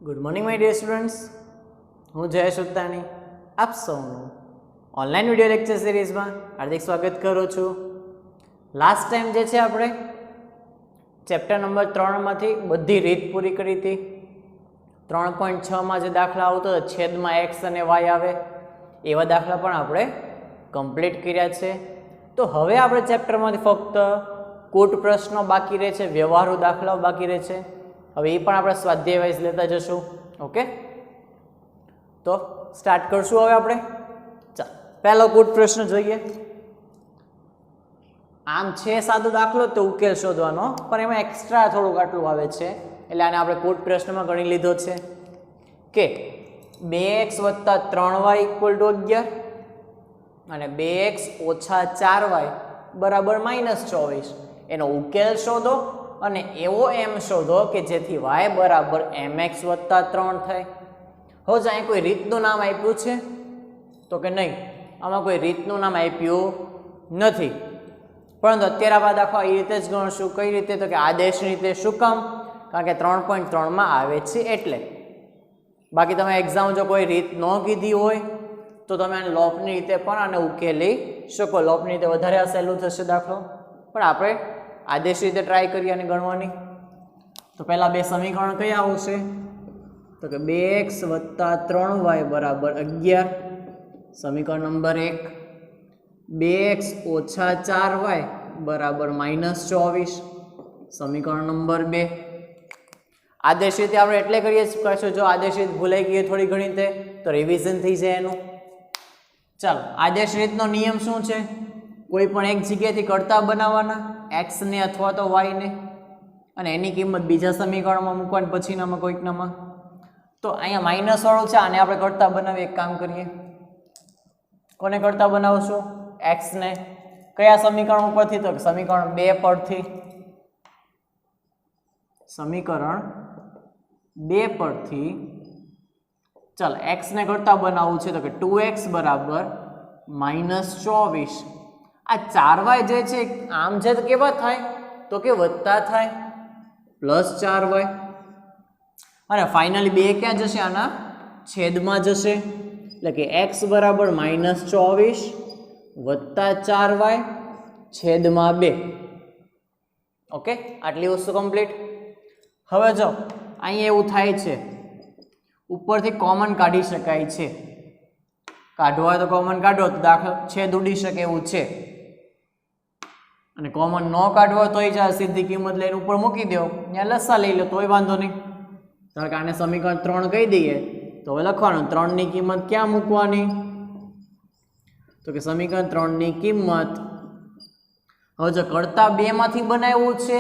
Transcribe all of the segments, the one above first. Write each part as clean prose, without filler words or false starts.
Good morning my dear students, હું જયેશ ઉત્તાણી આપ સૌનું ઓનલાઈન વિડીયો લેક્ચર સિરીઝમાં હાર્દિક સ્વાગત કરું છું. લાસ્ટ ટાઈમ જે છે આપણે ચેપ્ટર નંબર 3માંથી બધી રીત પૂરી કરી હતી. 3.6માં જે દાખલા આવતો હતો છેદમાં એક્સ અને વાય આવે એવા દાખલા પણ આપણે કમ્પ્લીટ કર્યા છે. તો હવે આપણે ચેપ્ટરમાંથી ફક્ત કૂટ પ્રશ્નો બાકી રહે છે, વ્યવહારુ દાખલાઓ બાકી રહે છે. હવે એ પણ આપણે સ્વાધ્યાય વાઇઝ લેતા જશું. ઓકે, તો સ્ટાર્ટ કરશું હવે આપણે. ચાલ, પહેલો કૂટ પ્રશ્ન જોઈએ. આમ છે સાદો દાખલો તો ઉકેલ શોધવાનો, પણ એમાં એક્સ્ટ્રા થોડુંક આટલું આવે છે એટલે આને આપણે કૂટ પ્રશ્નમાં ગણી લીધો છે કે 2x + 3y = 11 અને 2x - 4y = -24. એનો ઉકેલ શોધો અને એવો એમ શોધો કે જેથી y = mx + 3 થાય. હવે જો અહીં કોઈ રીતનું નામ આપ્યું છે તો કે નહીં, આમાં કોઈ રીતનું નામ આપ્યું નથી, પરંતુ અત્યારે આપણે દાખલો એ રીતે જ ગણશું. કઈ રીતે? તો કે આદેશની રીતે. શું કામ? કારણ કે 3.3માં આવે છે એટલે. બાકી તમે એક્ઝામ જો કોઈ રીત ન કીધી હોય તો તમે આને લોપની રીતે પણ આને ઉકેલી શકો. લોપની રીતે વધારે સહેલું થશે દાખલો, પણ આપણે આદેશ રીતે ટ્રાય કરીએ અને ગણવાની. તો પહેલા બે સમીકરણ કયા આવશે? તો કે 2x + 3y = 11. સમીકરણ નંબર 1. 2x - 4y = -24. સમીકરણ નંબર 2. આદેશ રીતે આપણે એટલે કરીએ છીએ, જો આદેશ રીત ભૂલાઈ ગઈ થોડી ઘણી તે તો રિવિઝન થઈ જાય એનું. ચાલો, આદેશ રીતનો નિયમ શું છે? કોઈ પણ એક જગ્યાએથી કરતા બનાવવાના, x ને અથવા તો y ને, અને એની કિંમત બીજા સમીકરણમાં મૂકવાની, પછીનામાં કોઈકનામાં. તો અહીંયા માઇનસ વાળું છે, આને આપણે કરતા બનાવીએ. એક કામ કરીએ, કોને કરતા બનાવશું? x ને. કયા સમીકરણ ઉપરથી? તો સમીકરણ 2 પરથી. સમીકરણ 2 પરથી. ચાલ, x ને કરતા બનાવવું છે તો કે 2x = -24. આ 4y જે છે આમ છે તો કેવા થાય? તો કે વત્તા થાય, +4y. અને ફાઇનલી 2 ક્યાં જશે? આના છેદમાં જશે. એટલે કે x = -24 + 4y / 2. ઓકે, આટલી વસ્તુ કમ્પ્લીટ. હવે જો અહીંયા એવું થાય છે, ઉપરથી કોમન કાઢી શકાય છે. કાઢવો હોય તો કોમન કાઢો તો દાખલો છેદ ઉડી શકે એવું છે, અને કોમન ન કાઢવો હોય તોય ચાલે, સીધી કિંમત લઈને ઉપર મૂકી દો, ત્યાં લસા લઈ લો તોય વાંધો નહીં. ધારો કે આને સમીકરણ 3 કહી દઈએ તો હવે લખવાનું 3 ની કિંમત ક્યાં મૂકવાની? તો કે સમીકરણ 3 ની કિંમત, હવે જો કરતા 2 માંથી બનાવ્યું છે,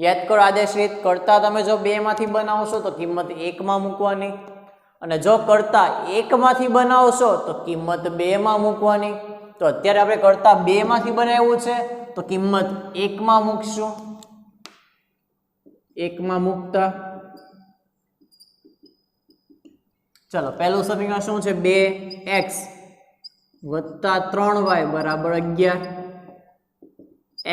યાદ કરો આદેશ રીત. કરતા તમે જો 2 માંથી બનાવશો તો કિંમત 1 માં મૂકવાની, અને જો કરતા 1 માંથી બનાવશો તો કિંમત 2 માં મૂકવાની. તો અત્યારે આપણે કરતા 2 માંથી બનાવ્યું છે તો કિંમત 1 માં મૂકશું. 1 માં મૂકતા ચલો, પહેલું સમીકરણ શું છે? 2x + 3y = 11.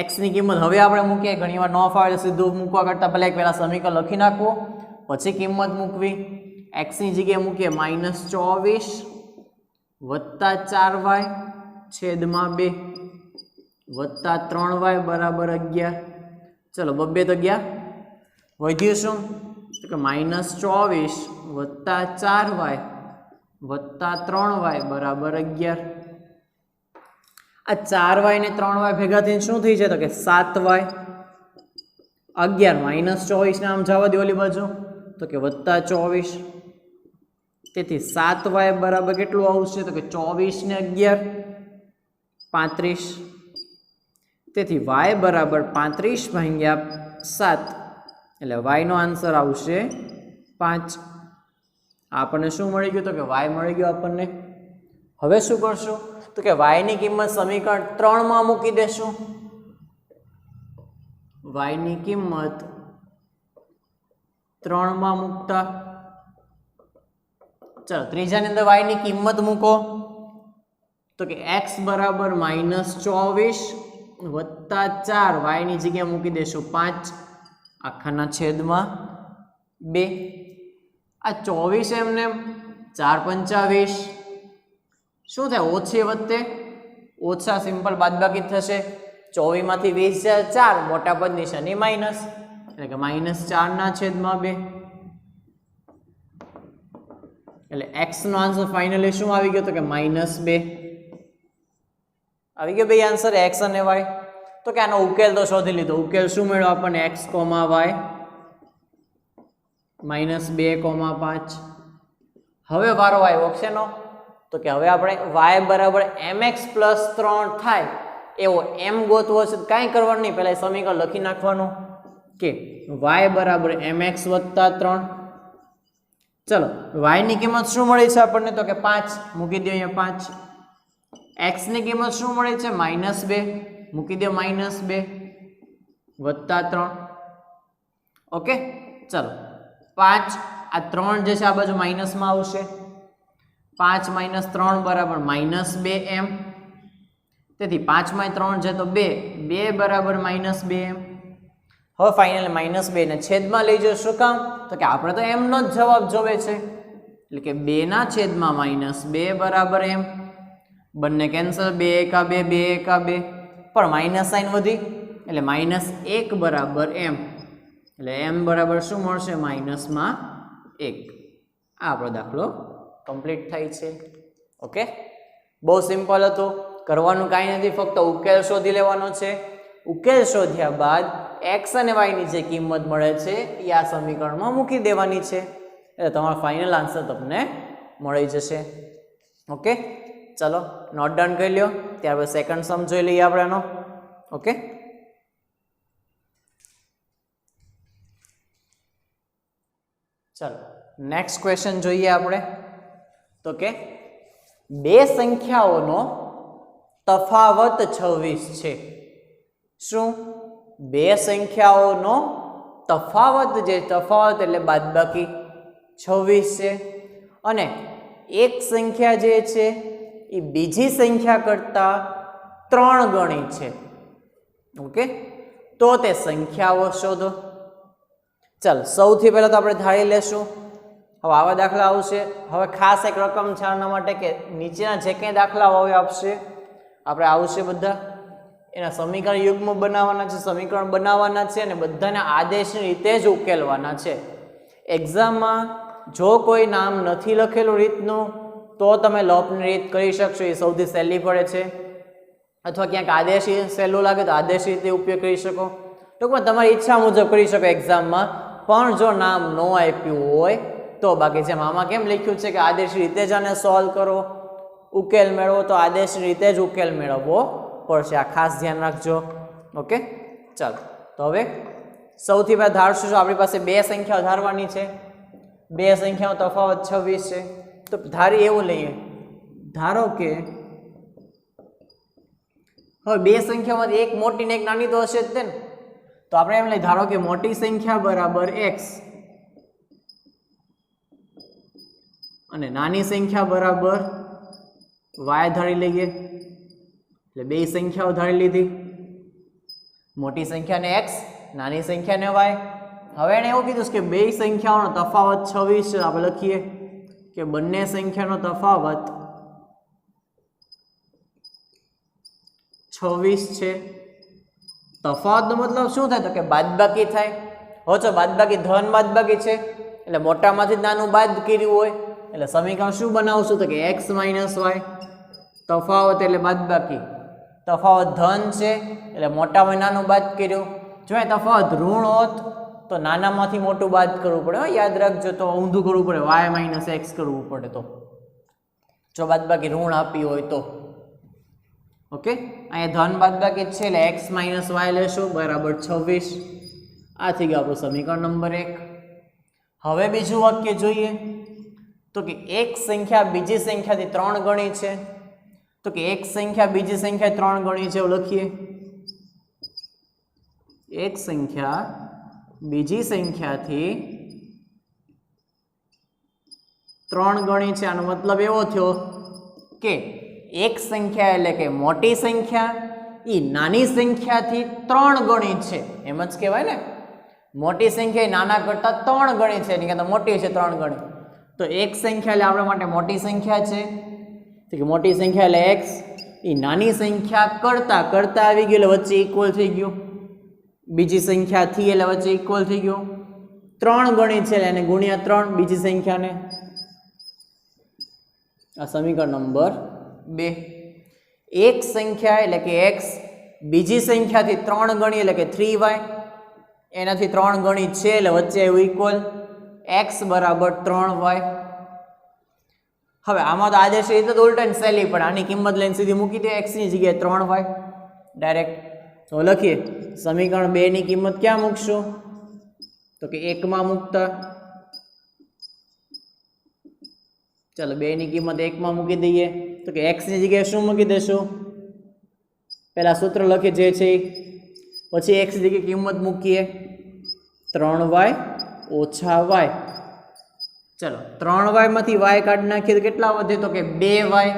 x ની કિંમત હવે આપણે મૂકીએ. ઘણીવાર ન ફાવે સીધું મૂકવા કરતા પહેલા પહેલા સમીકરણ લખી નાખવું, પછી કિંમત મૂકવી. x ની જગ્યાએ મૂકીએ -24 + 4y / 2 + 3y = 11. ચલો, 2 તો ગયા, વધ્યું શું? તો કે -24 + 4y + 3y = 11. આ 4y ને 3y ભેગા થઈને શું થઈ જાય? તો કે 7y. 11 -24 ને આમ જવા દે ઓલી બાજુ, તો કે +24. તેથી 7y = કેટલું આવશે? તો કે 24 ને 11 35. તેથી y = 35/7, એટલે y નો આન્સર આવશે 5. આપણને શું મળી ગયું? તો કે y મળી ગયો આપણને. હવે શું કરશું? તો કે y ની કિંમત સમીકરણ 3 માં મૂકી દેશું. y ની કિંમત 3 માં મૂકતા, ચલો ત્રીજાની અંદર y ની કિંમત મૂકો. તો કે x = -24 + 4, y ની જગ્યાએ મૂકી દેશું 5 / 2. આ 24 એમને 4 પંચા 20 શું થાય ઓછી વત્તે ઓછા સિમ્પલ બાદબાકી થશે 24 માંથી 20 જાય 4 મોટા પદ નિશાની માઇનસ એટલે કે -4 ના છેદમાં 2 એટલે x નો આન્સર ફાઇનલી શું આવી ગયો તો કે -2 આવી ગયો ભાઈ આન્સર x અને y તો કે આનો ઉકેલ તો શોધી લીધો ઉકેલ શું મળ્યો આપણને x, y -2, 5 હવે વારો આવ્યો શેનો તો કે હવે આપણે y બરાબર mx + 3 થાય એવો m ગોતવો છે કાંઈ કરવાનું નહીં પહેલા સમીકરણ લખી નાખવાનું કે y બરાબર mx + 3 ચલો y ની કિંમત શું મળી છે આપણને તો કે 5 મૂકી દો અહીંયા 5 x ની કિંમત શું મળી છે -2 મૂકી દો -2 + 3 ઓકે ચલો 5 આ 3 જે છે આ બાજુ માઈનસમાં આવશે 5 - 3 બરાબર -2m તેથી 5 માં 3 છે તો 2 બરાબર -2m હવે ફાઇનલ -2 ને છેદમાં લઈ જશો શું કામ તો કે આપણે તો m નો જ જવાબ જોવે છે એટલે કે 2 ના છેદમાં -2 બરાબર m બંને કેન્સલ 2 × 2 2 × 2 પણ માઇનસ સાઇન વધી એટલે -1 બરાબર m એટલે m બરાબર શું મળશે -1 આ આપણો દાખલો કમ્પ્લીટ થાય છે ઓકે બહુ સિમ્પલ હતો કરવાનું કાંઈ નથી ફક્ત ઉકેલ શોધી લેવાનો છે ઉકેલ શોધ્યા બાદ x અને y ની જે કિંમત મળે છે એ આ સમીકરણમાં મૂકી દેવાની છે એટલે તમારો ફાઇનલ આન્સર તમને મળી જશે ઓકે ચલો નોટ ડન કરી લ્યો ત્યાર પછી સેકન્ડ સમ જોઈ લઈએ આપણે આનો ઓકે ચલો નેક્સ્ટ ક્વેશ્ચન જોઈએ આપણે તો કે બે સંખ્યાઓનો તફાવત 26 છે શું બે સંખ્યાઓનો તફાવત જે તફાવત એટલે બાદબાકી 26 છે અને એક સંખ્યા જે છે એ બીજી સંખ્યા કરતા 3 ગણી છે ઓકે તો તે સંખ્યાઓ શોધો ચાલ સૌથી પહેલા તો આપણે ધારી લેશું હવે આવા દાખલા આવશે હવે ખાસ એક રકમ છે આના માટે કે નીચેના જે કંઈ દાખલાઓ આવે આપશે આપણે આવશે બધા એના સમીકરણ યુગ્મ બનાવવાના છે સમીકરણ બનાવવાના છે અને બધાને આદેશની રીતે જ ઉકેલવાના છે એક્ઝામમાં જો કોઈ નામ નથી લખેલું રીતનું તો તમે લોપની રીત કરી શકશો એ સૌથી સહેલી પડે છે અથવા ક્યાંક આદેશી સહેલું લાગે તો આદેશ રીતે ઉપયોગ કરી શકો ટૂંકમાં તમારી ઈચ્છા મુજબ કરી શકો એક્ઝામમાં પણ જો નામ ન આપ્યું હોય તો બાકી જેમ આમાં કેમ લખ્યું છે કે આદેશ રીતે જ આને સોલ્વ કરો ઉકેલ મેળવો તો આદેશ રીતે જ ઉકેલ મેળવવો પડશે આ ખાસ ધ્યાન રાખજો ઓકે ચાલો તો હવે સૌથી પહેલા ધારશું આપણી પાસે બે સંખ્યાઓ ધારવાની છે બે સંખ્યાઓ તફાવત 26 છે તો ધારી એવું લઈએ ધારો કે હવે બે સંખ્યામાંથી એક મોટી ને એક નાની તો હશે જ તે ને તો આપણે એમ લઈએ ધારો કે મોટી સંખ્યા બરાબર x અને નાની સંખ્યા બરાબર y ધારી લઈએ એટલે બે સંખ્યાઓ ધારી લીધી મોટી સંખ્યાને x નાની સંખ્યાને y હવે એને એવું કીધું કે બે સંખ્યાઓનો તફાવત 26 છે આપણે લખીએ કે બંને સંખ્યાનો તફાવત 26 છે તફાવતનો મતલબ શું થાય તો કે બાદબાકી થાય હો તો બાદબાકી ધન બાદબાકી છે એટલે મોટામાંથી નાનું બાદ કર્યું હોય એટલે સમીકરણ શું બનાવશું તો કે x - y તફાવત એટલે બાદબાકી તફાવત ધન છે એટલે મોટામાં નાનું બાદ કર્યું જો એ તફાવત ઋણ હોત તો નાનામાંથી મોટું બાદ કરવું પડે યાદ રાખજો તો ઊંધું કરવું પડે y - x કરવું પડે તો જો બાદબાકી ઋણ આપી હોય તો ઓકે અહીંયા ધન બાદબાકી છે એટલે x - y લેશું બરાબર 26 આ થઈ ગયું આપણું સમીકરણ નંબર 1 હવે બીજું વાક્ય જોઈએ તો કે એક સંખ્યા બીજી સંખ્યાથી 3 ગણી છે તો કે એક સંખ્યા બીજી સંખ્યા 3 ગણી છે એવું લખીએ એક સંખ્યા બીજી સંખ્યાથી 3 ગણી છે આનો મતલબ એવો થયો કે એક સંખ્યા એટલે કે મોટી સંખ્યા એ નાની સંખ્યાથી 3 ગણી છે એમ જ કહેવાય ને મોટી સંખ્યા એ નાના કરતાં 3 ગણી છે એની કરતાં મોટી છે 3 ગણી તો એક સંખ્યા એટલે આપણા માટે મોટી સંખ્યા છે, તો કે મોટી સંખ્યા એટલે x એ નાની સંખ્યા કરતા કરતા આવી ગયું એટલે વચ્ચે ઇક્વલ થઈ ગયું, બીજી સંખ્યા થી એટલે વચ્ચે ઇક્વલ થઈ ગયું, 3 ગણી છે એને ગુણ્યા 3 બીજી સંખ્યાને, આ સમીકરણ નંબર 2. એક સંખ્યા એટલે કે x બીજી સંખ્યાથી 3 ગણી એટલે કે 3y, એનાથી 3 ગણી છે એટલે વચ્ચે આવ્યું ઇક્વલ, x બરાબર 3y. હવે આમાં તો આદેશ રીતે તો ઉલટાની શૈલી પણ આની કિંમત લઈને સીધી મૂકી દે, x ની જગ્યાએ 3y ડાયરેક્ટ. તો લખીએ સમીકરણ 2 ની કિંમત ક્યાં મૂકશું, તો કે 1 માં મૂકતા, ચાલો 2 ની કિંમત 1 માં મૂકી દઈએ, તો કે x ની જગ્યાએ શું મૂકી દેશું, પહેલા સૂત્ર લખીએ જે છે, પછી x ની જગ્યાએ કિંમત મૂકીએ 3y ઓછા y. ચલો 3y માંથી y કાઢી નાખીએ તો કેટલા વધે, તો કે 2y.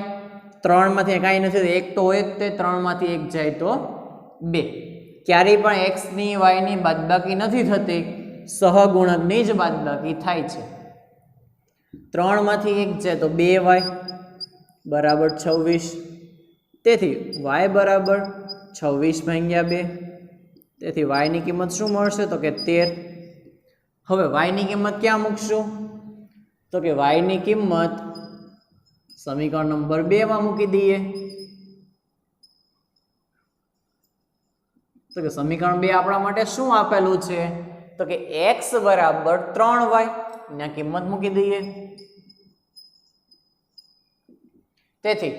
3 માંથી કાંઈ નથી તો 1 તો હોય જ તે, 3 માંથી 1 જાય તો 2. ક્યારેય પણ x ની y ની બાદબાકી નથી થતી, સહગુણકની જ બાદબાકી થાય છે. 3 માંથી 1 જાય તો 2y બરાબર 26. તેથી y બરાબર 26 ભાગ્યા 2. તેથી y ની કિંમત શું મળશે, તો કે 13. હવે y ની કિંમત ક્યાં મૂકશું, તો કે y ની કિંમત સમીકરણ નંબર 2 માં મૂકી દઈએ. તો કે સમીકરણ 2 આપણા માટે શું આપેલું છે, તો કે x બરાબર 3y ની કિંમત મૂકી દઈએ. તેથી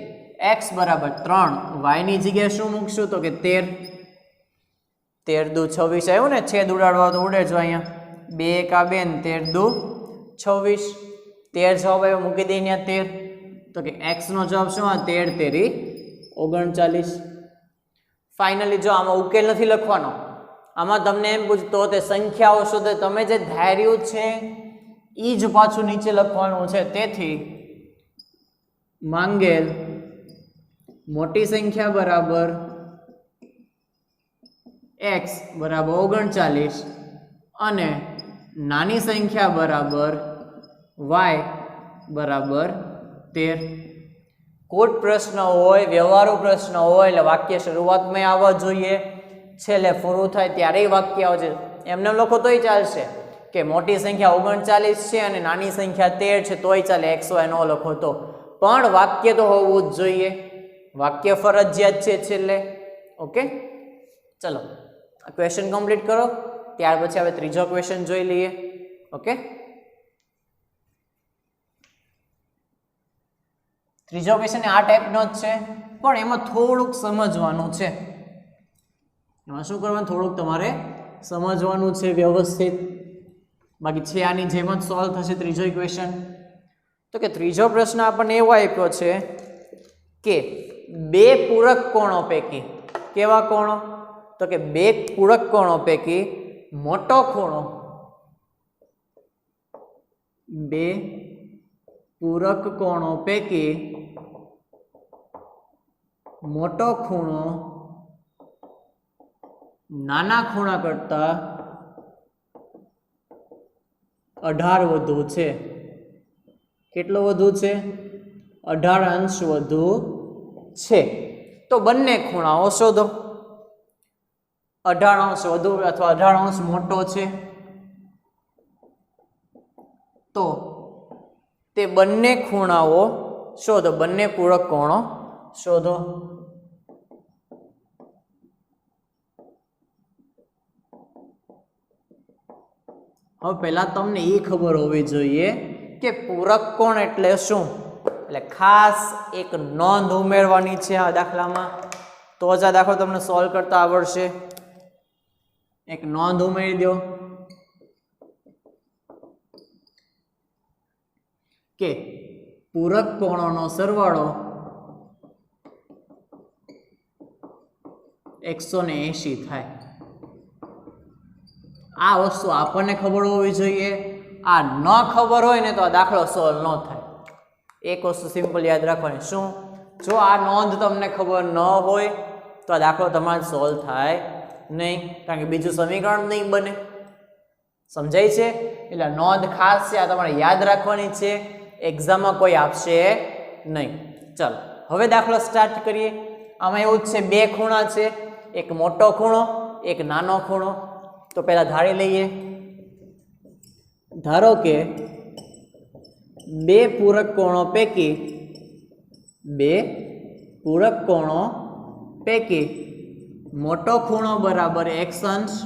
x બરાબર 3 y ની જગ્યાએ શું મૂકશું, તો કે 13. 13 દુ 26 આવ્યું ને, છેદ ઉડાડવા તો ઉડે જો અહીંયા, 2 1 2 ને 13 દુ 26, 13 જવાબ આવ્યો મૂકી દઈએ ત્યાં 13. તો કે x નો જવાબ શું, 13 તેરી 39. ફાઇનલી જો આમાં ઉકેલ નથી લખવાનો, આમાં તમને એમ પૂછતો તે સંખ્યાઓ શોધે, તમે જે ધાર્યું છે એ જ પાછું નીચે લખવાનું છે. તેથી માંગેલ મોટી સંખ્યા બરાબર x બરાબર 39 અને નાની સંખ્યા બરાબર y બરાબર 13. કોટ પ્રશ્ન હોય, વ્યવહારુ પ્રશ્ન હોય એટલે વાક્ય શરૂઆતમાં આવવા જોઈએ, છેલ્લે પૂરું થાય ત્યારે વાક્ય આવે છે. એમને લખો તોય ચાલશે કે મોટી સંખ્યા 39 છે અને નાની સંખ્યા 13 છે તોય ચાલે, xy ન લખો તો, પણ વાક્ય તો હોવું જ જોઈએ, વાક્ય ફરજિયાત છે છેલ્લે. ઓકે, ચલો આ ક્વેશ્ચન કમ્પ્લીટ કરો, ત્યાર પછી હવે ત્રીજો ક્વેશ્ચન જોઈ લઈએ. ઓકે, ત્રીજો ક્વેશ્ચન આ ટાઈપનો જ છે, પણ એમાં થોડુંક સમજવાનું છે. એમાં શું કરવાનું, થોડુંક તમારે સમજવાનું છે વ્યવસ્થિત, બાકી છે આની જેમ જ સોલ્વ થશે ત્રીજો ક્વેશ્ચન. તો કે ત્રીજો પ્રશ્ન આપણને એવો આપ્યો છે કે બે પૂરક કોણો પૈકી, કેવા કોણો, તો કે બે પૂરક કોણો પૈકી મોટો ખૂણો, બે પૂરક કોણો પૈકી મોટો ખૂણો નાના ખૂણા કરતા 18 વધુ છે. કેટલો વધુ છે, 18 અંશ વધુ છે. તો બંને ખૂણાઓ શોધો. 18 અંશ વધુ અથવા 18 અંશ મોટો છે તો તે બંને ખૂણાઓ શોધો, બંને પૂરક કોણો શોધો. હવે પહેલા તમને એ ખબર હોવી જોઈએ કે પૂરક કોણ એટલે શું. એટલે ખાસ એક નોંધ ઉમેરવાની છે આ દાખલામાં, તો જ આ દાખલો તમને સોલ્વ કરતા આવડશે. એક નોંધ ઉમેરી દો કે પૂરક કોણોનો સરવાળો 180 થાય. આ વસ્તુ આપણને ખબર હોવી જોઈએ, આ ન ખબર હોય ને તો આ દાખલો સોલ્વ ન થાય. એક વસ્તુ સિમ્પલ યાદ રાખવાની, શું, જો આ નોંધ તમને ખબર ન હોય તો આ દાખલો તમારે સોલ્વ થાય નહીં, કારણ કે બીજું સમીકરણ નહીં બને. સમજાય છે? એટલે નોંધ ખાસ છે, આ તમારે યાદ રાખવાની છે, એક્ઝામમાં કોઈ આપશે નહીં. ચાલો હવે દાખલો સ્ટાર્ટ કરીએ. આમાં એવું જ છે, બે ખૂણા છે, એક મોટો ખૂણો એક નાનો ખૂણો. તો પહેલા ધારી લઈએ. ધારો કે બે પૂરક કોણો પૈકી મોટો ખૂણો બરાબર x અંશ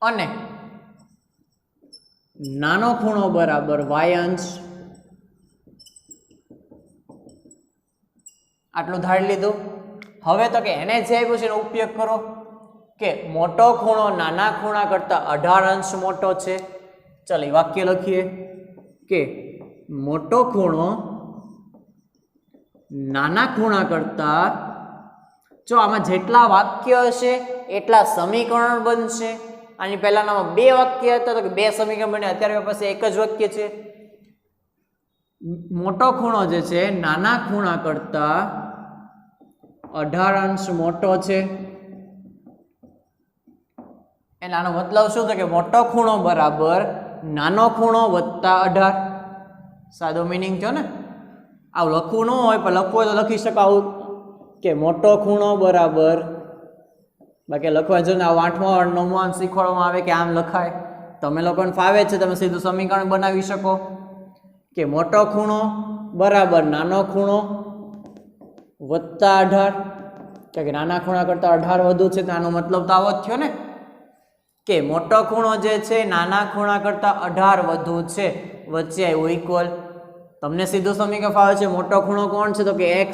અને નાનો ખૂણો બરાબર y અંશ. આટલું ધારી લીધું. હવે તો કે એને જે આપ્યું છે એનો ઉપયોગ કરો કે મોટો ખૂણો નાના ખૂણા કરતા 18 અંશ મોટો છે. ચાલો એ વાક્ય લખીએ કે મોટો ખૂણો નાના ખૂણા કરતા, જો આમાં જેટલા વાક્ય હશે એટલા સમીકરણ બનશે. આની પહેલાનામાં બે વાક્ય હતા તો કે બે સમીકરણ બને, અત્યારે પાસે એક જ વાક્ય છે. મોટો ખૂણો જે છે નાના ખૂણા કરતા 18 અંશ મોટો છે. એટલે આનો મતલબ શું છે કે મોટો ખૂણો બરાબર નાનો ખૂણો વત્તા 18. સાદો મિનિંગ થયો ને. આવું લખવું ન હોય પણ લખવું હોય તો લખી શકો આવું કે મોટો ખૂણો બરાબર, બાકી લખવા જો ને આવું 8મા 9મા શીખવાડવામાં આવે કે આમ લખાય. તમે લોકોને ફાવે છે, તમે સીધું સમીકરણ બનાવી શકો કે મોટો ખૂણો બરાબર નાનો ખૂણો વત્તા 18. કે નાના ખૂણા કરતાં 18 વધુ છે, તો આનો મતલબ તો આવો જ થયો ને કે મોટો ખૂણો જે છે નાના ખૂણા કરતાં 18 વધુ છે. વચ્ચે આવ્યું ઇક્વલ. તમને સીધું સમીકરણ ફાવે છે. મોટો ખૂણો કોણ છે તો કે x,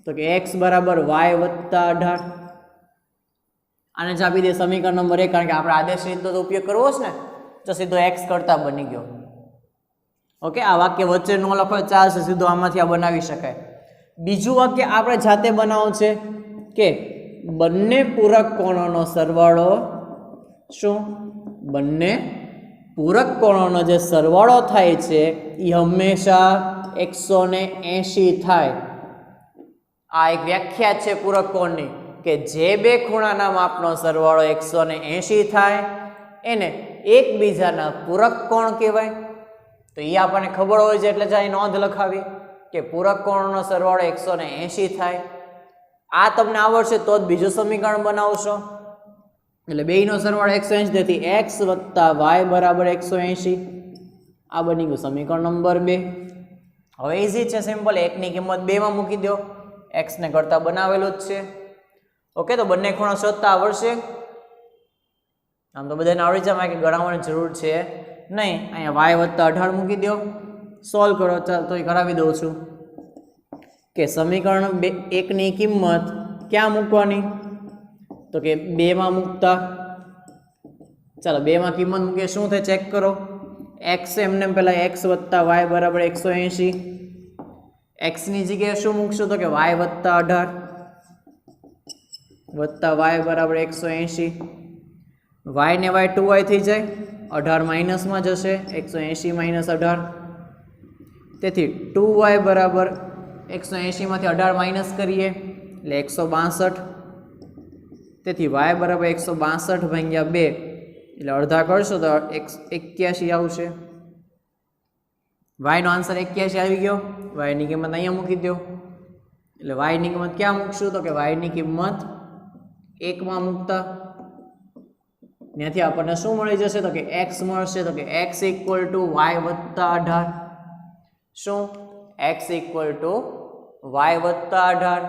તો કે x બરાબર y વત્તા 18. આને જ આપી દે સમીકરણ નંબર 1, કારણ કે આપણે આદેશ રીતનો તો ઉપયોગ કરવો છે ને, તો સીધો x કરતા બની ગયો. ઓકે, આ વાક્ય વચ્ચે ન લખો ચાલશે, સીધું આમાંથી આ બનાવી શકાય. બીજું વાક્ય આપણે જાતે બનાવવું છે કે બંને પૂરક કોણોનો સરવાળો શું? બંને પૂરક કોણોનો જે સરવાળો થાય છે એ હંમેશા 180 થાય. આ એક વ્યાખ્યા છે પૂરક કોણની કે જે બે ખૂણાના માપનો સરવાળો 180 થાય એને એકબીજાના પૂરક કોણ કહેવાય. તો એ આપણને ખબર હોય છે એટલે જ અહીં નોંધ લખાવી કે પૂરક કોણનો સરવાળો 180 થાય. આ તમને આવડશે તો જ બીજું સમીકરણ બનાવશો. એટલે બેયનો સરવાળો 180, તેથી x વત્તા y બરાબર 180. આ બની ગયું સમીકરણ નંબર 2. હવે ઇઝી છે, સિમ્પલ. 1 ની કિંમત 2 માં મૂકી દો, x ને કરતા બનાવેલું જ છે. ઓકે, તો બંને ખૂણા શોધતા આવડશે. આમ તો બધાને આવડી જાય કે ગણાવવાની જરૂર છે નહીં. અહીંયા y વત્તા 18 મૂકી દો, સોલ્વ કરો. ચાલ તો એ કરાવી દઉં છું કે સમીકરણ 1 ની કિંમત ક્યાં મૂકવાની તો કે 2 માં મૂકતા. ચાલો 2 માં કિંમત મૂકીએ, શું થાય ચેક કરો. x એમને પહેલા x વત્તા y બરાબર 180. x ની જગ્યાએ શું મૂકશું તો કે y વત્તા 18 વત્તા y બરાબર 180. y ને y 2y થઈ જાય, 18 માઇનસમાં જશે, 180 માઇનસ 18. તેથી 2y બરાબર 180 માંથી 18 માઇનસ કરીએ એટલે 162. તેથી y બરાબર 162 ભાગ્યા 2 એટલે અડધા કરશો તો 81 આવશે. y નો આન્સર 81 આવી ગયો. y ની કિંમત અહીંયા મૂકી દો. એટલે y ની કિંમત ક્યાં મૂકશું તો કે y ની કિંમત 1 માં મૂકતા. ત્યાંથી આપણને શું મળી જશે તો કે x મળશે. તો કે x ઇક્વલ ટુ y વત્તા 18. શું? x ઇક્વલ ટુ y વત્તા 18.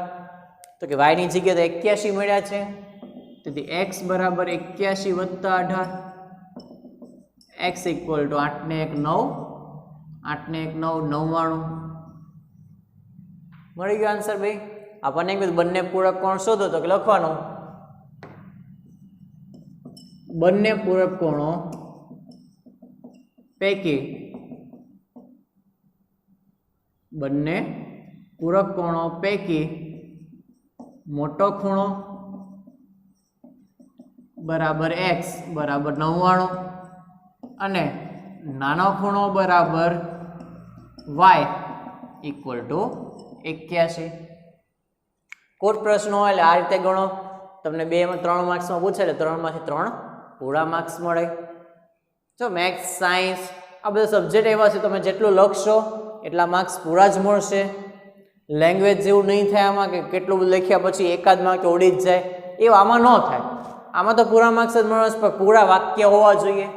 તો કે y ની જગ્યાએ તો 81 મળ્યા છે, તેથી x બરાબર 81 વત્તા 18. x ઇક્વલ ટુ 8 ને 1 9, 8 ને 1 9, 99. મળી ગયો આન્સર ભાઈ. આપણને કીધું બંને પૂરક કોણ શોધો તો કે લખવાનું બંને પૂરક કોણો પૈકી મોટો ખૂણો બરાબર x બરાબર 99 અને નાનો ખૂણો બરાબર y ઇક્વલ ટુ 81. કોટ પ્રશ્નો હોય એટલે આ રીતે ગણો. તમને 2 માં 3 માર્ક્સમાં પૂછે એટલે 3 માંથી 3 પૂરા માર્ક્સ મળે. જો મેથ્સ સાયન્સ આ બધા સબ્જેક્ટ એવા છે તમે જેટલું લખશો એટલા માર્ક્સ પૂરા જ મળશે. લેંગ્વેજ જેવું નહીં થાય આમાં કે કેટલું બધું લખ્યા પછી એકાદ માર્ક ઉડી જ જાય, એવું આમાં ન થાય. આમાં તો પૂરા માર્ક્સ જ મળે પણ પૂરા વાક્ય હોવા જોઈએ.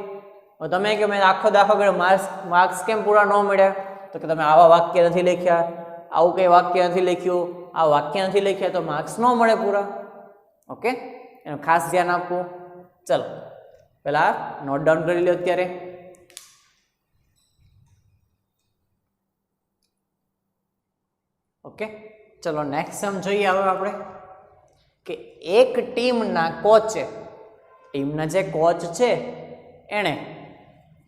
તમે કે મેં આખો દાખલો કર્યો માર્ક્સ કેમ પૂરા ન મળ્યા, તો કે તમે આવા વાક્ય નથી લખ્યા, આવું કંઈ વાક્ય નથી લખ્યું, આ વાક્ય નથી લખ્યા તો માર્ક્સ ન મળે પૂરા. ઓકે, એનું ખાસ ધ્યાન આપવું. ચલો પહેલા નોટ ડાઉન કરી લો અત્યારે. ઓકે, ચલો નેક્સ્ટ સમ જોઈએ હવે આપણે કે એક ટીમના કોચે, ટીમના જે કોચ છે એણે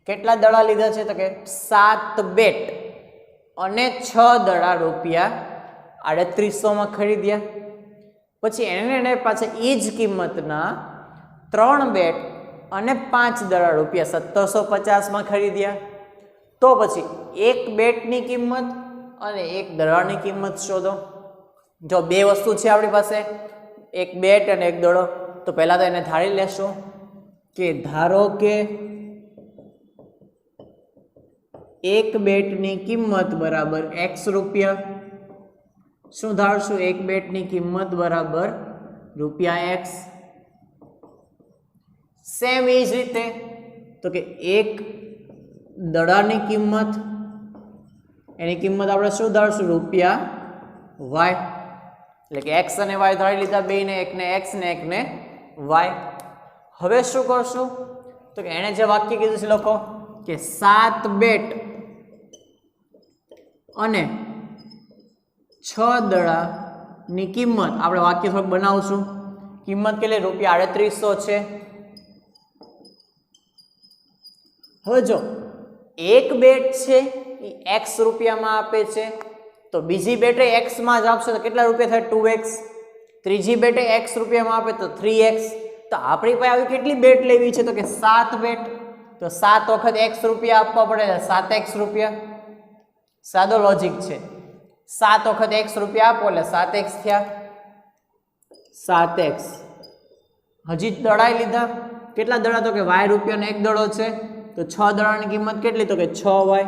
કેટલા દડા લીધા છે, તો કે 7 બેટ અને 6 દડા ₹3800 ખરીદ્યા. પછી એને પાછા એ જ કિંમતના 3 બેટ અને 5 દડા ₹1750 ખરીદ્યા. તો પછી એક બેટની કિંમત અને એક દડાની કિંમત શોધો. જો બે વસ્તુ છે આપણી પાસે, એક બેટ અને એક દડો, તો પહેલા તો એને ધારી લેશો કે ધારો કે એક બેટની કિંમત બરાબર x રૂપિયા. શું ધારશું? એક બેટની કિંમત બરાબર ₹x. સેમ એ જ રીતે તો કે એક દડાની કિંમત, એની કિંમત આપણે શું ધારશું? ₹y. એટલે કે x અને y ધારી લીધા બેને, એકને x ને એકને y. હવે શું કરશું? તો કે એણે જે વાક્ય કીધું છે લખો કે 7 બેટ અને 6 દડાની કિંમત, આપણે વાક્ય થોડુંક બનાવશું. કિંમત કેટલી? ₹3800 છે. હવે જો એક બેટ છે એ x રૂપિયામાં આપે છે, તો બીજી બેટે x માં જ આપશે તો કેટલા રૂપિયા થાય? 2x. ત્રીજી બેટે x રૂપિયામાં આપે તો 3x. તો આપણી પાસે આવી કેટલી બેટ લેવી છે? તો કે 7 બેટ. તો 7 વખત x રૂપિયા આપવા પડે, 7x રૂપિયા. સાદો લોજિક છે. 7 વખત x રૂપિયા આપો એટલે 7x થયા. 7x. હજી દડાઈ લીધા. કેટલા દડા? તો કે y રૂપિયાનો એક દડો છે, તો 6 દડાની કિંમત કેટલી? તો કે 6y.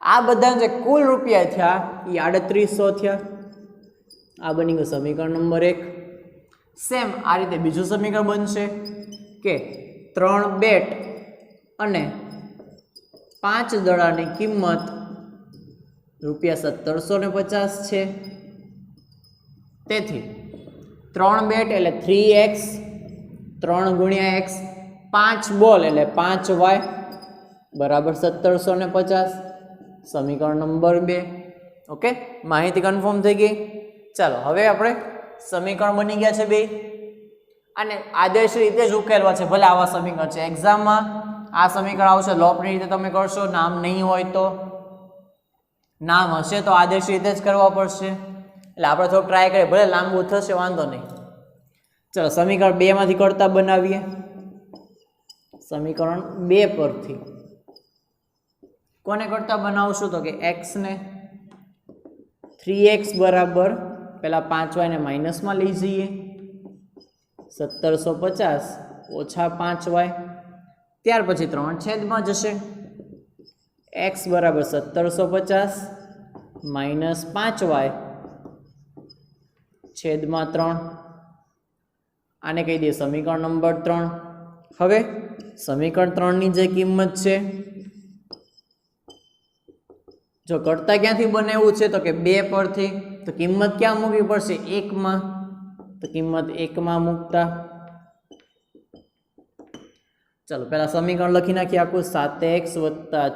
આ બધા જે કુલ રૂપિયા થયા એ 3800 થયા. આ બની ગયું સમીકરણ નંબર 1. સેમ આ રીતે બીજું સમીકરણ બનશે કે 3 બેટ અને 5 દડાની કિંમત ₹1750 છે. તેથી 3 બેટ એટલે 3x, 3 ગુણ્યા x, 5 બોલ એટલે 5y બરાબર 1750. સમીકરણ નંબર 2. ઓકે, માહિતી કન્ફર્મ થઈ ગઈ. ચાલો હવે આપણે સમીકરણ બની ગયા છે બે, અને આદર્શ રીતે જ ઉકેલવા છે. ભલે આવા સમીકરણ છે, એક્ઝામમાં આ સમીકરણ આવશે લોપની રીતે તમે કરશો, નામ નહીં હોય તો. નામ હશે તો આદર્શ રીતે જ કરવા પડશે. એટલે આપણે થોડુંક ટ્રાય કરીએ, ભલે લાંબુ થશે વાંધો નહીં. ચલો સમીકરણ 2 માંથી કરતા બનાવીએ. સમીકરણ 2 પરથી કોને કરતા બનાવશું? તો કે x ને 3x બરાબર પહેલા 5y ને માઇનસમાં લઈ જઈએ, 1750 ઓછા 5y. ત્યાર પછી 3 છેદમાં જશે. x બરાબર 1750 માઇનસ 5y છેદમાં 3. આને કહી દઈએ સમીકરણ નંબર 3. હવે સમીકરણ 3 ની જે કિંમત છે, જો કરતા ક્યાંથી બનાવ્યું છે? તો કે 2 પરથી. તો કિંમત ક્યાં મૂકવી પડશે? 1 માં. તો કિંમત 1 માં મૂકતા ચલો પહેલા સમીકરણ લખી નાખીએ આખું. 7x +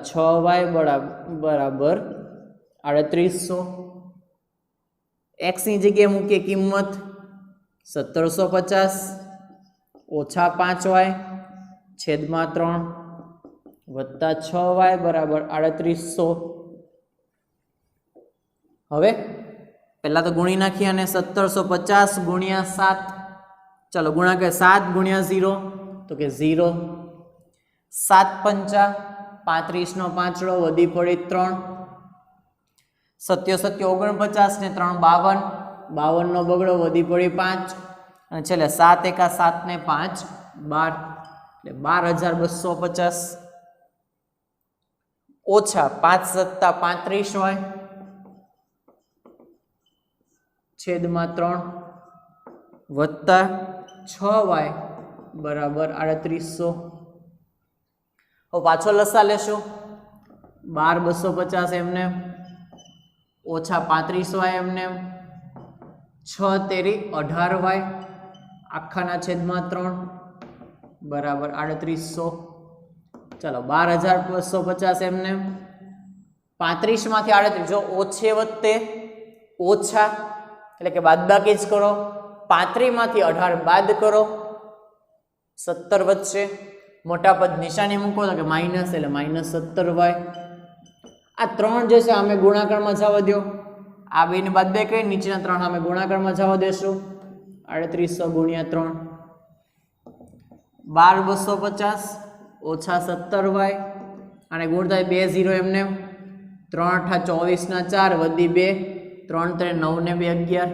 6y બરાબર 3800. x ની જગ્યાએ મૂકીએ કિંમત 1750 ઓછા 5y છેદમાં 3 વત્તા 6y બરાબર 3800. હવે પહેલા તો ગુણી નાખીએ અને 1750 ગુણ્યા 7. ચાલો ગુણાકાર 7 ગુણ્યા 0 તો કે 0. 7 પંચા 35 નો પાંચડો વધી પડી 3. 7 7 49 ને 3 52. 52 નો બગડો વધી પડી 5. અને છેલ્લે 7 એકા 7 ને 5 12 એટલે 12,250 ઓછા 5 સત્તા 35 હોય છેદમાં 3 વત્તા 6y બરાબર 3800. હવે પાછો લસા લેશું 12,250 એમને ઓછા 35y એમને 6 તેરી 18y આખાના છેદમાં 3 બરાબર 3800. ચલો 12,250 એમને 35 માંથી 38 જો ઓછે વત્તે ઓછા એટલે કે બાદબાકી જ કરો 35 માંથી 18 બાદ કરો 17 વધશે મોટા પદ નિશાની મૂકો તો કે માઇનસ એટલે -17y. આ 3 જે છે અમે ગુણાકારમાં જવા દો આ બેને બાદબાકી કરી નીચેના 3 અમે ગુણાકારમાં જવા દેશું 3800 ગુણ્યા 3 12,250 ઓછા 17y અને ગુણતા 2 0 એમને 3 8 24 ના 4 વધી 2 3 3 9 ને 2 11.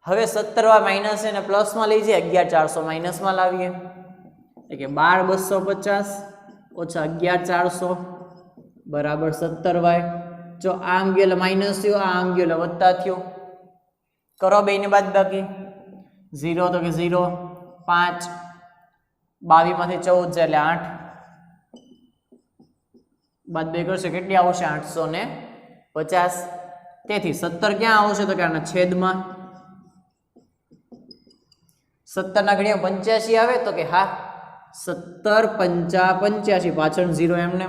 હવે 17y માઇનસ અને પ્લસમાં લઈ જઈએ 11400 માઇનસમાં લાવીએ એટલે કે 12,250 ઓછા 11400 બરાબર 17y. જો આમ ગયો એટલે માઇનસ થયો આમ ગયો એટલે વત્તા થયો કરો બેને બાદબાકી 0 તો કે 0 5 22 માંથી 14 જાય એટલે 8 બાદબાકી કરશે કેટલી આવશે 850. તેથી 17 ક્યાં આવશે તો કે આના છેદમાં 17 ના ઘડિયા 85 આવે તો કે હા 17 5 85 પાછળ 0 એમને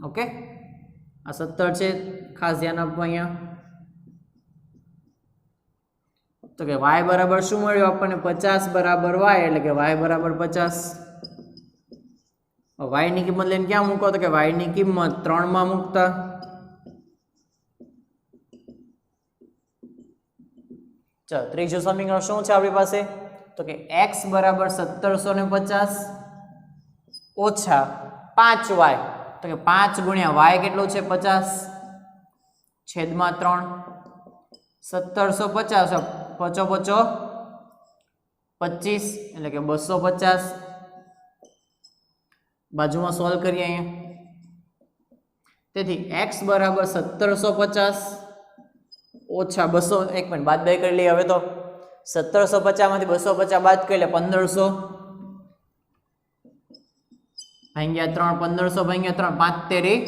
ઓકે. આ 17 છે ખાસ ધ્યાન આપવું અહીંયા તો કે y બરાબર શું મળ્યું આપણને 50 બરાબર y એટલે કે y બરાબર 50. y ની કિંમત લઈને ક્યાં મૂકો તો કે y ની કિંમત 3 માં મૂકતા ચાલો ત્રીજું સમીકરણ શું છે આપણી પાસે તો કે x બરાબર 1750 ઓછા 5y તો કે 5 ગુણ્યા y કેટલું છે 50 છેદમાં 3 1750 પચો પચો 25 એટલે કે 250 બાજુમાં સોલ્વ કરીએ અહીંયા તેથી x બરાબર 1750 ઓછા 200 એક મિનિટ બાદ કરી લઈએ હવે તો 1750 માંથી 250 બાદ કરી લે 1500 ભાગ્યા 3 1500 ભાગ્યા 3 5 તેરી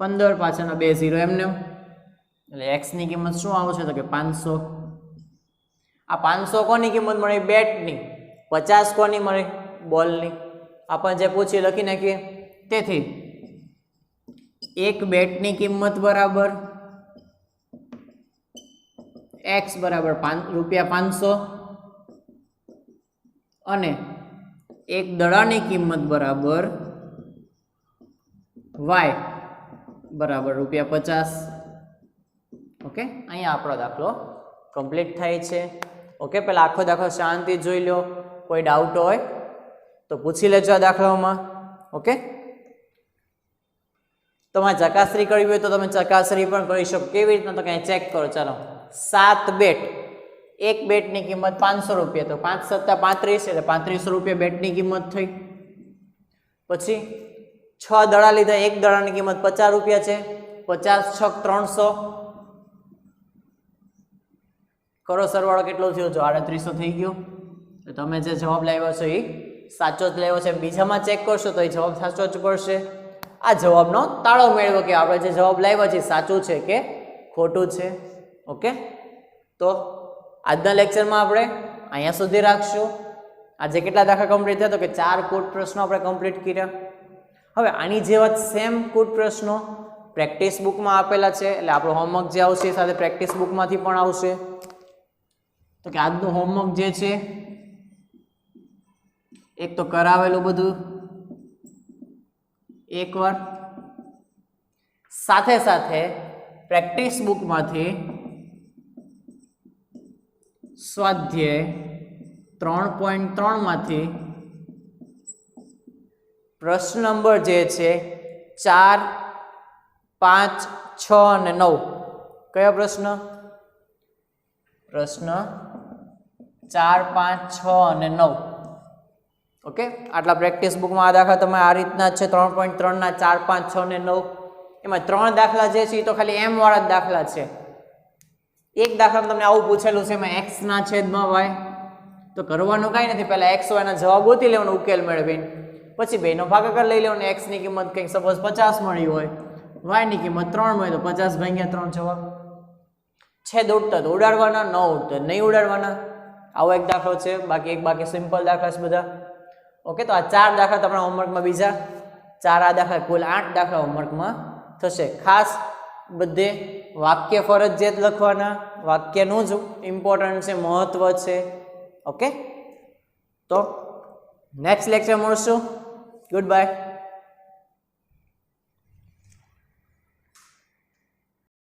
15 પાછળના 2 0 એમને એટલે x ની કિંમત શું આવશે તો કે 500. આ 500 કોની કિંમત મળી બેટની 50 કોની મળી બોલની આપણે જે પૂછી લખી નાખીએ. તેથી એક બેટની કિંમત બરાબર x બરાબર ₹500 અને એક દડાની કિંમત બરાબર y બરાબર ₹50. ઓકે અહીંયા આપણો દાખલો કમ્પ્લીટ થાય છે. ઓકે પહેલા આખો દાખલો શાંતિ જોઈ લો કોઈ ડાઉટ હોય તો પૂછી લેજો આ દાખલામાં. ઓકે તમારે ચકાસણી કરવી હોય તો તમે ચકાસણી પણ કરી શકો કેવી રીતના તો કંઈ ચેક કરો. ચાલો 7 બેટ એક બેટની કિંમત ₹500 તો 5 સત્તા 35 એટલે ₹3500 બેટની કિંમત થઈ. પછી 6 દડા લીધા એક દડાની કિંમત ₹50 છે 50 6 300 કરો સરવાળો કેટલો થયો જો 3800 થઈ ગયો. તો તમે જે જવાબ લાવ્યો છો એ સાચો જ લાવ્યો છે. બીજામાં ચેક કરશો તો એ જવાબ સાચો જ પડશે. આ જવાબનો તાળો મેળવો કે આપણે જે જવાબ લાવ્યો છે સાચું છે કે ખોટું છે. ઓકે તો આજના લેક્ચરમાં આપણે અહીંયા સુધી રાખશું. આજે કેટલા દાખલા કમ્પ્લીટ થયા તો કે 4 કુટ પ્રશ્નો આપણે કમ્પ્લીટ કર્યા. હવે આની જેવા સેમ કુટ પ્રશ્નો પ્રેક્ટિસ બુકમાં આપેલા છે એટલે આપણો હોમવર્ક જે આવશે એ સાથે પ્રેક્ટિસ બુકમાંથી પણ આવશે. તો કે આજનું હોમવર્ક જે છે એક તો કરાવેલું બધું એકવાર સાથે સાથે પ્રેક્ટિસ બુકમાંથી સ્વાધ્યાય 3.3 માંથી પ્રશ્ન નંબર જે છે 4 5 6 અને 9 કયો પ્રશ્ન 4 4 5 6 અને 9. ઓકે, આટલા પ્રેક્ટિસ બુકમાં આ દાખલા તમે આ રીતના જ છે 3.3 ના 4 5 6 ને 9. એમાં 3 દાખલા જે છે એ તો ખાલી m વાળા જ દાખલા છે. એક દાખલામાં તમને આવું પૂછેલું છે એમાં x ના છેદમાં y, તો કરવાનું કાંઈ નથી, પહેલા x y ના જવાબ ગોતી લેવાનો ઉકેલ મેળવીને, પછી બેનો ભાગાકાર લઈ લેવાનો. x ની કિંમત કંઈક સપોઝ 50 મળી હોય, y ની કિંમત 3 મળી, તો 50 ભાગ્યા 3 જવાબ. છેદ ઉડતા તો ઉડાડવાના, ન ઉડતા નહીં ઉડાડવાના. આવો એક દાખલો છે. બાકી સિમ્પલ દાખલા છે બધા. ઓકે, તો આ 4 દાખલા તમારા હોમવર્કમાં, બીજા 4 આ દાખલા, કુલ 8 દાખલા હોમવર્કમાં થશે. ખાસ બધે વાક્ય ફરજિયાત લખવાના, વાક્યનું જ ઇમ્પોર્ટન્ટ છે, મહત્વ છે. ઓકે, તો નેક્સ્ટ લેક્ચર મળશું. Good bye.